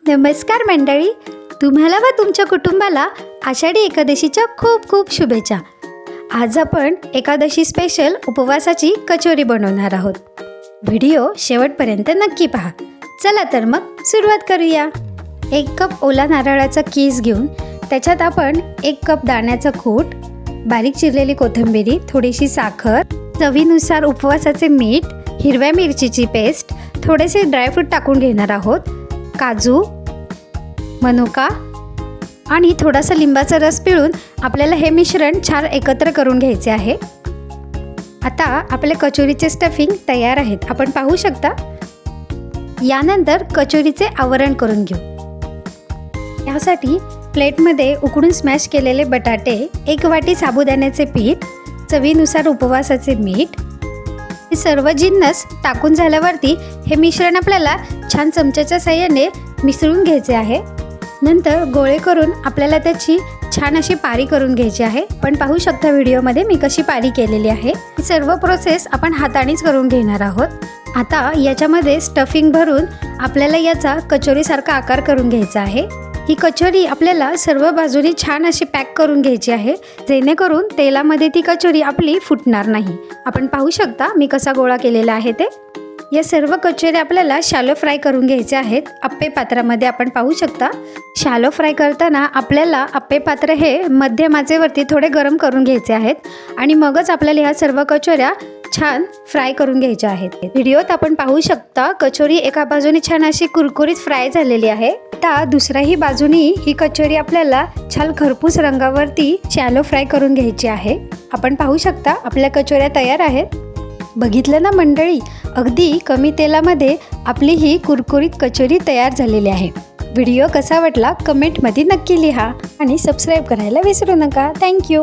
नमस्कार मंडळी, तुम्हाला व तुमच्या कुटुंबाला आषाढी एकादशीच्या खूप खूप शुभेच्छा. आज आपण एकादशी स्पेशल उपवासाची कचोरी बनवणार आहोत. व्हिडिओ शेवटपर्यंत नक्की पहा. चला तर मग सुरुवात करूया. 1 कप ओला नारळाचा कीस घेऊन त्याच्यात आपण 1 कप दाण्याचा कूट, बारीक चिरलेली कोथिंबीर, थोडीशी साखर, चवीनुसार उपवासाचे मीठ, हिरव्या मिरचीची पेस्ट, थोडेसे ड्रायफ्रूट टाकून घेणार आहोत. काजू, मनुका आणि थोडासा लिंबाचा रस पिळून आपल्याला हे मिश्रण छान एकत्र करून घ्यायचे आहे. आता आपले कचोरीचे स्टफिंग तयार आहेत, आपण पाहू शकता. यानंतर कचोरीचे आवरण करून घेऊ. यासाठी प्लेटमध्ये उकडून स्मॅश केलेले बटाटे, 1 वाटी साबुदाण्याचे पीठ, चवीनुसार उपवासाचे मीठ, हे सर्व जिन्नस टाकून झाल्यावरती हे मिश्रण आपल्याला छान चमच्याच्या साहाय्याने मिसळून घ्यायचे आहे. नंतर गोळे करून आपल्याला त्याची छान अशी पारी करून घ्यायची आहे. पण पाहू शकता व्हिडिओमध्ये मी कशी पारी केलेली आहे. ही सर्व प्रोसेस आपण हातानेच करून घेणार आहोत. आता याच्यामध्ये स्टफिंग भरून आपल्याला याचा कचोरीसारखा आकार करून घ्यायचा आहे. ही कचोरी आपल्याला सर्व बाजूनी छान अशी पॅक करून घ्यायची आहे, जेणेकरून तेलामध्ये ती कचोरी आपली फुटणार नाही. आपण पाहू शकता मी कसा गोळा केलेला आहे ते. या सर्व कचोरी आपल्याला शॅलो फ्राय करून घ्यायचे आहेत. अप्पे पात्रामध्ये आपण पाहू शकता. शॅलो फ्राय करताना आपल्याला अप्पे पात्र हे मध्यम आचेवरती थोडे गरम करून घ्यायचे आहेत आणि मगच आपल्याला ह्या सर्व कचोऱ्या छान फ्राय करून घ्यायच्या आहेत. व्हिडिओत आपण पाहू शकता कचोरी एका बाजूने छान अशी कुरकुरीत फ्राय झालेली आहे. आता दुसऱ्याही बाजूनी ही कचोरी आपल्याला छान खरपूस रंगावरती शॅलो फ्राय करून घ्यायची आहे. आपण पाहू शकता आपल्या कचोऱ्या तयार आहेत. बघितलं ना मंडळी, अगदी कमी तेलामध्ये आपली ही कुरकुरीत कचोरी तयार झालेली आहे. व्हिडिओ कसा वाटला कमेंटमध्ये नक्की लिहा आणि सबस्क्राईब करायला विसरू नका. थँक्यू.